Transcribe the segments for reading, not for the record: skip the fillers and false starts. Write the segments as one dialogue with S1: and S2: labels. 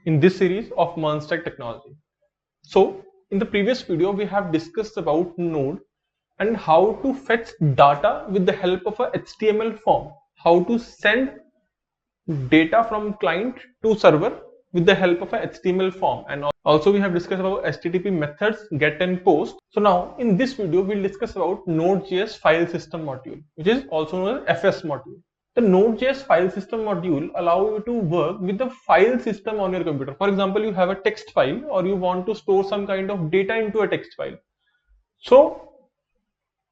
S1: in this series of MERN stack technology. So in the previous video we have discussed about Node and how to fetch data with the help of a HTML form, how to send data from client to server with the help of a HTML form, and also we have discussed about HTTP methods get and post. So now in this video we'll discuss about Node.js File System module, which is also known as FS module. The Node.js File System module allow you to work with the file system on your computer. For example, you have a text file or you want to store some kind of data into a text file. So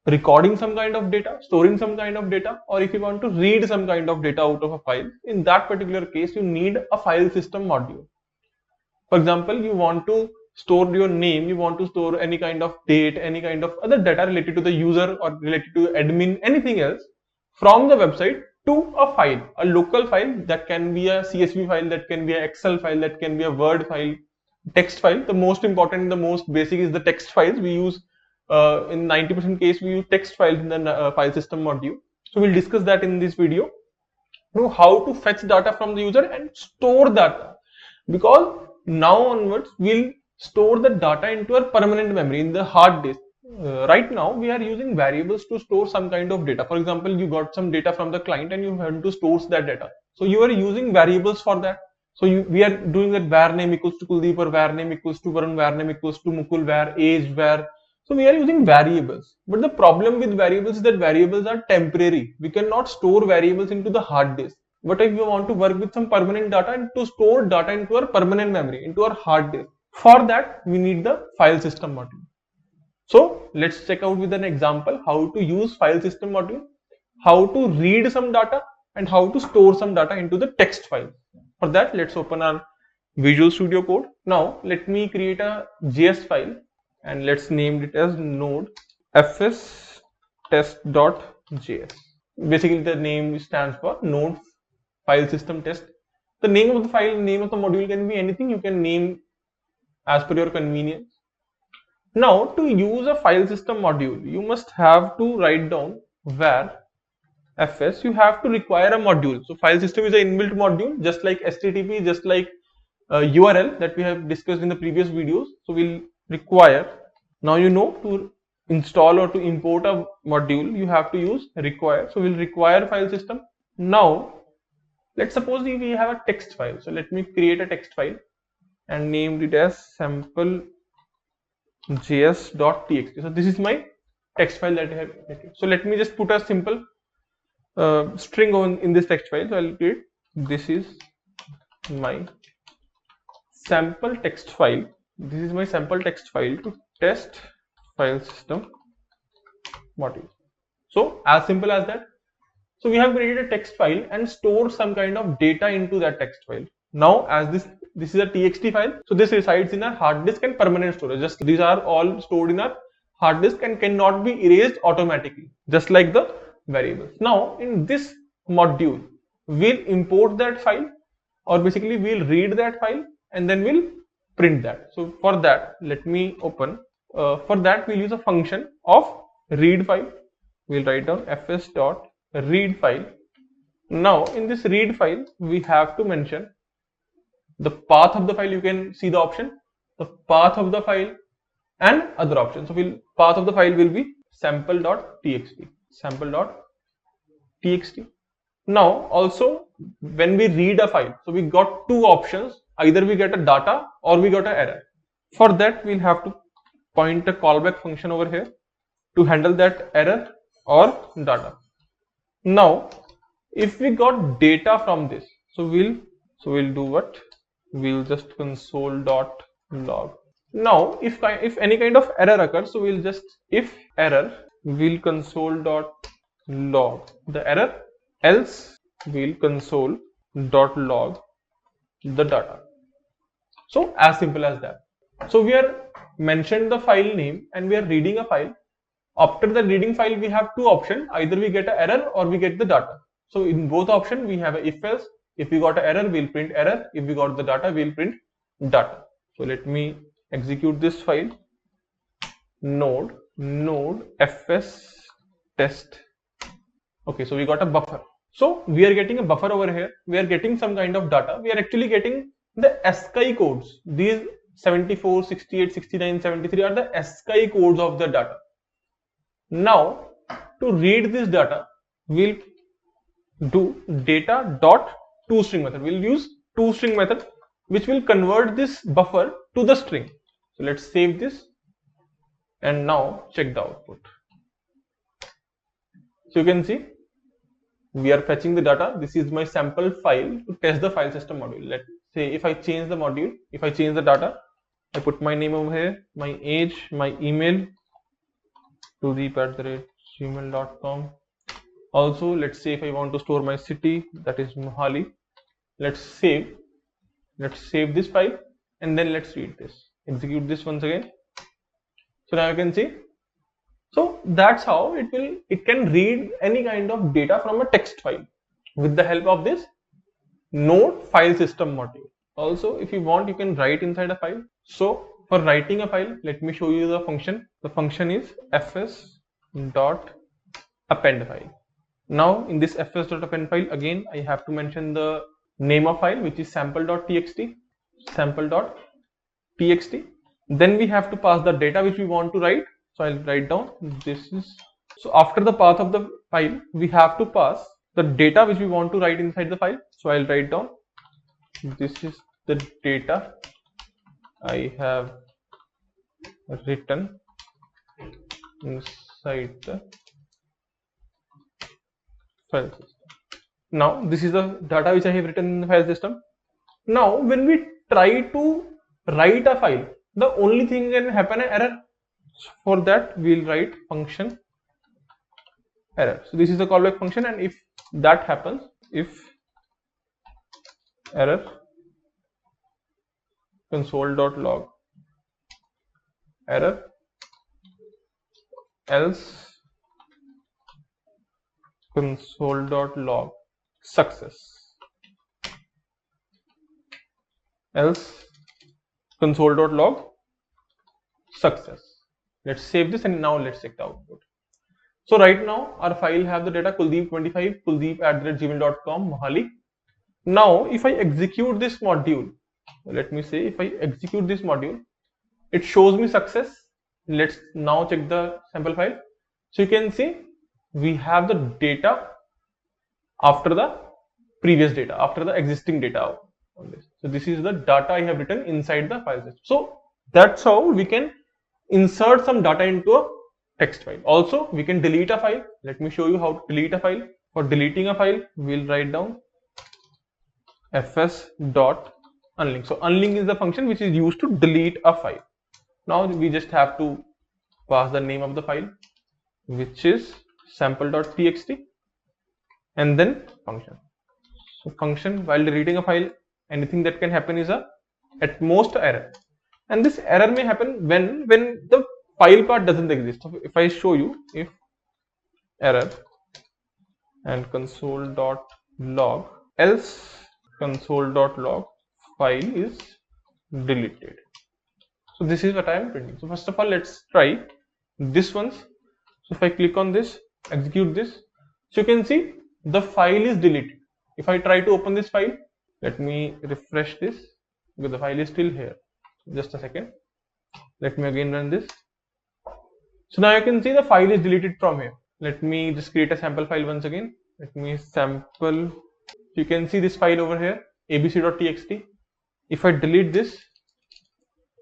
S1: recording some kind of data, storing some kind of data, or if you want to read some kind of data out of a file, in that particular case you need a file system module. For example, you want to store your name, you want to store any kind of date, any kind of other data related to the user or related to admin, anything else from the website to a file, a local file that can be a CSV file, that can be an Excel file, that can be a Word file, text file. The most important, the most basic is the text files. We use in 90% case we use text files in the file system module. So we'll discuss that in this video. Know how to fetch data from the user and store data, because now onwards we'll store the data into a permanent memory in the hard disk. Right now we are using variables to store some kind of data. For example, you got some data from the client and you want to store that data, so you are using variables for that. So we are doing that var name equals to Kuldeep, or var name equals to Varun, var name equals to Mukul, var age, var. So we are using variables, but the problem with variables is that variables are temporary. We cannot store variables into the hard disk. What if you want to work with some permanent data and to store data into our permanent memory, into our hard disk? For that, we need the file system module. So let's check out with an example how to use file system module, how to read some data, and how to store some data into the text file. For that, let's open our Visual Studio Code. Now let me create a JS file and let's name it as node fs test.js. Basically the name stands for node file system test. The name of the file, name of the module can be anything. You can name as per your convenience. Now to use a file system module, you must have to write down var fs. You have to require a module. So file system is an inbuilt module, just like HTTP, just like URL that we have discussed in the previous videos. So we'll require, now you know, to install or to import a module you have to use require. So we'll require file system. Now let's suppose we have a text file. So let me create a text file and named it as sample js.txt. so this is my text file that I have created. So let me just put a simple string on in this text file. So I'll create, this is my sample text file. This is my sample text file to test file system module. So as simple as that. So we have created a text file and stored some kind of data into that text file. Now as this is a txt file, so this resides in our hard disk and permanent storage. Just these are all stored in our hard disk and cannot be erased automatically, just like the variables. Now in this module we'll import that file, or basically we'll read that file and then we'll print that. So for that, let me open, for that we'll use a function of readFile. We'll write down fs.readFile. Now in this read file we have to mention the path of the file. You can see the option, the path of the file and other options. So path of the file will be sample.txt, sample.txt. Now also when we read a file, so we got two options, either we get a data or we got an error. For that we'll have to point a callback function over here to handle that error or data. Now if we got data from this, so we'll do what, we'll just console.log. Now if any kind of error occurs, so we'll just, if error, we'll console.log the error, else we'll console.log the data. So as simple as that. So we are mentioned the file name and we are reading a file. After the reading file we have two options, either we get an error or we get the data. So in both options we have a if else. If we got an error, we'll print error. If we got the data, we'll print data. So let me execute this file, node fs test. Okay, so we got a buffer. So we are getting a buffer over here. We are getting some kind of data. We are actually getting the ASCII codes. These 74, 68, 69, 73 are the ASCII codes of the data. Now, to read this data, we'll do data dot toString method. We'll use toString method, which will convert this buffer to the string. So let's save this and now check the output. So you can see we are fetching the data. This is my sample file to test the file system module. Let's say if I change the module, if I change the data, I put my name over here, my age, my email, todeep@gmail.com. Also, let's say if I want to store my city, that is Mohali. Let's save this file and then let's read this. Execute this once again. So now you can see. So that's how it can read any kind of data from a text file with the help of this Node file system module. Also, if you want, you can write inside a file. So for writing a file, let me show you the function. The function is fs.appendFile. Now in this fs.appendFile, again I have to mention the name of file, which is sample.txt. Then we have to pass the data which we want to write. So I'll write down so after the path of the file, we have to pass the data which we want to write inside the file. So I'll write down, this is the data I have written inside the file system. Now this is the data which I have written in the file system. Now when we try to write a file, the only thing can happen is error. For that we'll write function error. So this is the callback function, and if that happens, if error console.log error, else console.log success, else console.log success. Let's save this and now let's check the output. So right now our file have the data Kuldeep25, Kuldeep@gmail.com, Mohali. Now if I execute this module, let me say if I execute this module, it shows me success. Let's now check the sample file. So you can see we have the data after the previous data, after the existing data on this. So this is the data I have written inside the file system. So that's how we can insert some data into a text file. Also, we can delete a file. Let me show you how to delete a file. For deleting a file, we'll write down fs.unlink. So unlink is the function which is used to delete a file. Now we just have to pass the name of the file, which is sample.txt, and then function. So function, while deleting a file, anything that can happen is at most error. And this error may happen when the file part doesn't exist. So if I show you, if error and console.log, else console.log file is deleted. So this is what I am printing. So first of all, let's try this once. So if I click on this, execute this, so you can see the file is deleted. If I try to open this file, let me refresh this because the file is still here. Just a second. Let me again run this. So now you can see the file is deleted from here. Let me just create a sample file once again. Let me sample. You can see this file over here, abc.txt. If I delete this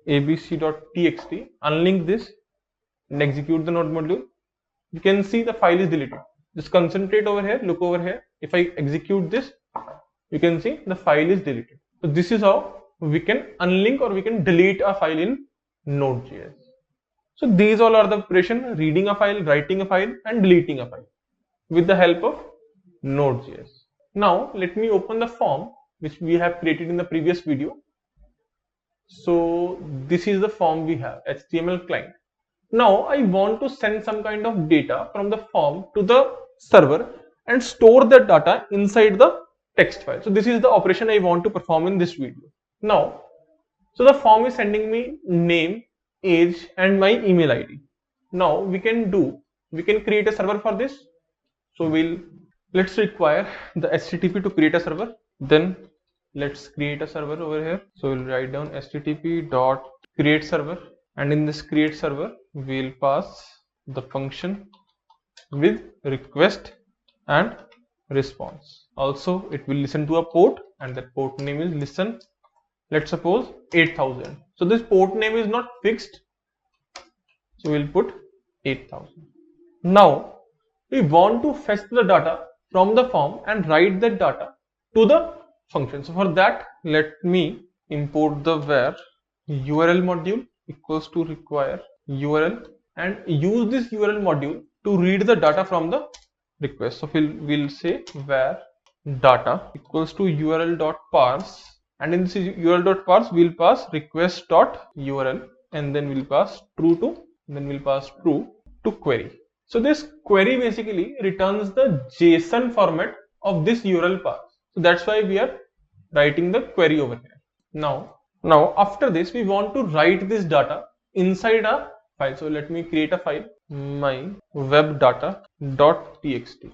S1: abc.txt, unlink this and execute the node module, you can see the file is deleted. Just concentrate over here, look over here. If I execute this, you can see the file is deleted. So this is how we can unlink or we can delete a file in Node.js. So these all are the operation: reading a file, writing a file, and deleting a file with the help of Node.js. Now let me open the form which we have created in the previous video. So this is the form we have, HTML client. Now I want to send some kind of data from the form to the server and store that data inside the text file. So this is the operation I want to perform in this video. Now, so the form is sending me name, age, and my email ID. Now we can create a server for this. So let's require the HTTP to create a server. Then let's create a server over here. So we'll write down http dot create server, and in this create server we'll pass the function with request and response. Also it will listen to a port, and that port name is listen, let's suppose 8000. So this port name is not fixed, so we'll put 8000. Now we want to fetch the data from the form and write that data to the function. So for that, let me import the var URL module equals to require URL, and use this URL module to read the data from the request. So we'll say var data equals to URL dot parse, and in this URL dot parse we'll pass request dot URL, and then we'll pass true to query. So this query basically returns the JSON format of this URL parse. So that's why we are writing the query over here. Now after this we want to write this data inside a file. So let me create a file, my webdata.txt.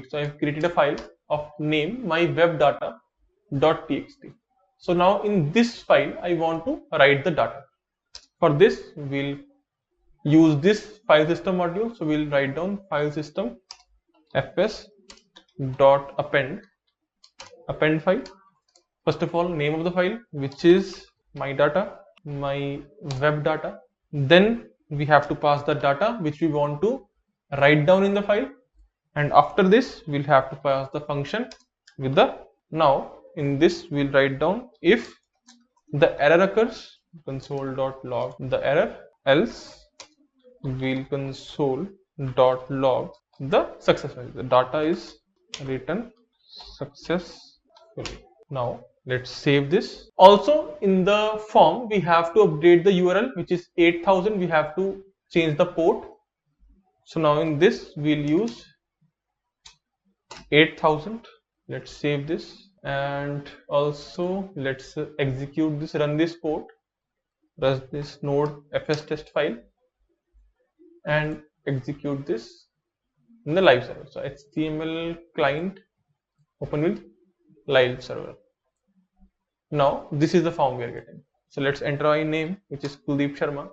S1: So I have created a file of name my webdata.txt. So now in this file I want to write the data. For this we'll use this file system module. So we'll write down file system fs dot append file. First of all, name of the file, which is my data, my web data. Then we have to pass the data which we want to write down in the file, and after this we'll have to pass the function with the. Now in this we'll write down if the error occurs, console.log the error, else we'll console.log the successful. The data is written successfully. Now let's save this. Also in the form we have to update the URL, which is 8000. We have to change the port. So now in this we'll use 8000. Let's save this, and also let's execute this, run this port, run this node fs test file, and execute this in the live server. So HTML client open with live server. Now this is the form we are getting. So let's enter our name, which is Kuldeep Sharma.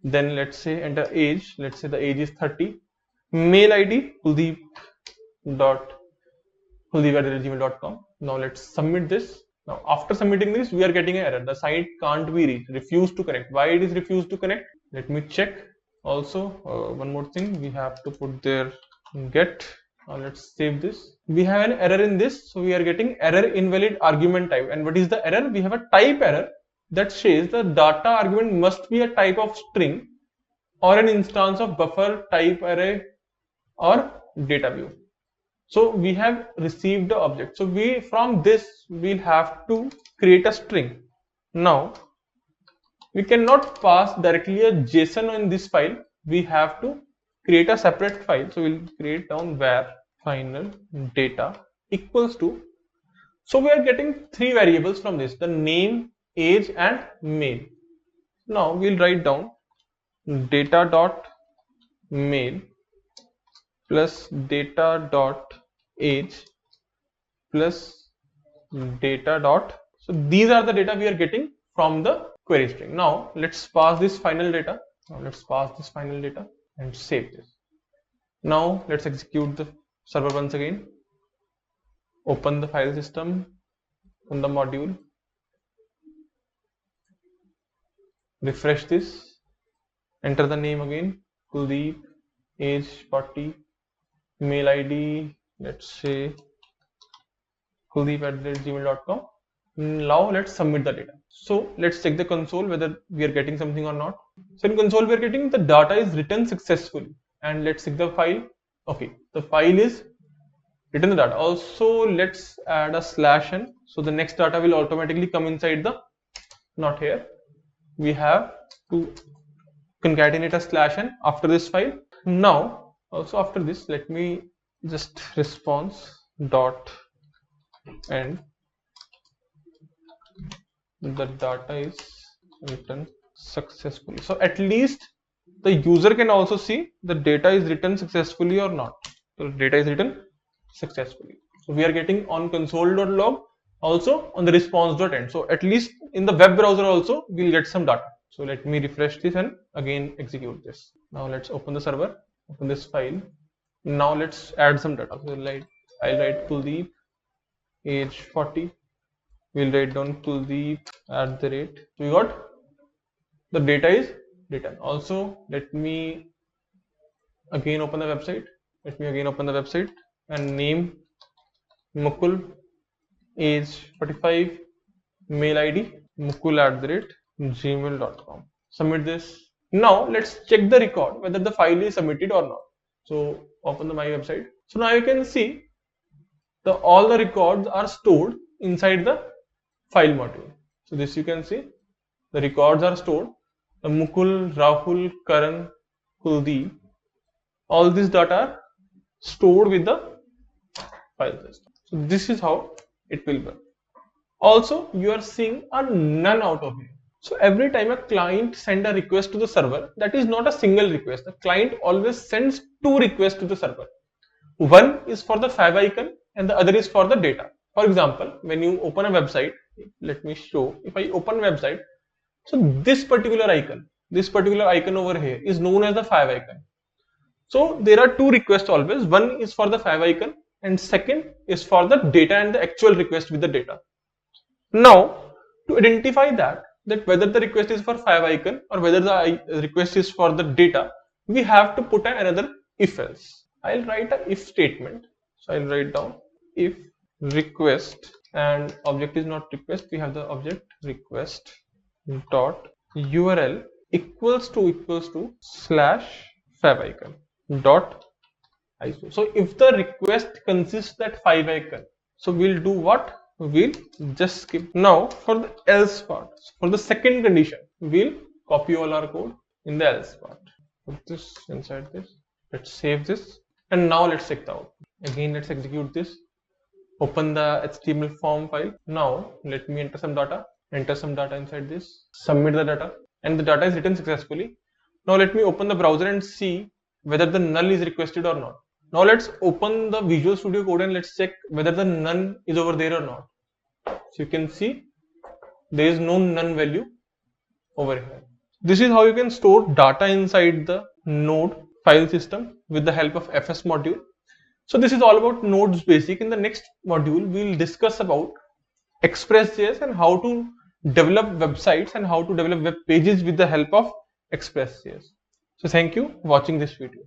S1: Then let's say enter age. Let's say the age is 30. Mail ID kuldeep@gmail.com. Now let's submit this. Now after submitting this we are getting an error. The site can't be reached, refused to connect. Why it is refused to connect? Let me check. Also one more thing, we have to put there get. Now let's save this. We have an error in this, so we are getting error invalid argument type. And what is the error? We have a type error that says the data argument must be a type of string or an instance of buffer, type array, or data view. So we have received the object. So from this we'll have to create a string. Now we cannot pass directly a JSON in this file. We have to create a separate file. So we'll create down var final data equals to. So we are getting three variables from this: the name, age, and mail. Now we'll write down data dot mail plus data dot age plus data dot. So these are the data we are getting from the query string. Now let's pass this final data. And save this. Now let's execute the server once again. Open the file system on the module. Refresh this. Enter the name again, Kuldeep, age 40, mail ID, let's say kuldeep@gmail.com. Now let's submit the data. So let's check the console whether we are getting something or not. So in console we are getting the data is written successfully, and let's check the file. Okay, the file is written the data. Also let's add a /n, so the next data will automatically come inside the, not here. We have to concatenate a /n after this file. Now also after this, let me just response dot end. The data is written successfully. So at least the user can also see the data is written successfully or not. So data is written successfully. So we are getting on console.log also on the response.end. So at least in the web browser also we'll get some data. So let me refresh this and again execute this. Now let's open the server, open this file. Now let's add some data. So I'll write Kuldeep, age 40. We'll write down Kuldeep @ we got the data is written. Also let me again open the website. And name Mukul, age 45, mail ID mukul@gmail.com. Submit this. Now let's check the record whether the file is submitted or not. So open the my website. So now you can see all the records are stored inside the file module. So this you can see the records are stored. The Mukul, Rahul, Karan, Kuldeep, all these data are stored with the file system. So this is how it will work. Also, you are seeing a none out of here. So every time a client sends a request to the server, that is not a single request. The client always sends two requests to the server. One is for the fav icon and the other is for the data. For example, when you open a website, let me show. If I open a website, so this particular icon over here is known as the fav icon. So there are two requests always. One is for the fav icon and second is for the data and the actual request with the data. Now to identify that whether the request is for fav icon or whether the request is for the data, we have to put another if else. I'll write a if statement. So I'll write down if request and object is not request, we have the object request dot URL equals to /fav icon dot ISO. So if the request consists that fav icon, so we'll do what? We'll just skip. Now for the else part, for the second condition, we'll copy all our code in the else part. Put this inside this. Let's save this. And now let's check the output. Again, let's execute this. Open the HTML form file. Now let me enter some data. Enter some data inside this. Submit the data. And the data is written successfully. Now let me open the browser and see whether the null is requested or not. Now let's open the Visual Studio Code and let's check whether the none is over there or not. So you can see there is no none value over here. This is how you can store data inside the Node file system with the help of FS module. So this is all about Node's basic. In the next module, we will discuss about Express.js and how to develop websites and how to develop web pages with the help of Express.js. So thank you for watching this video.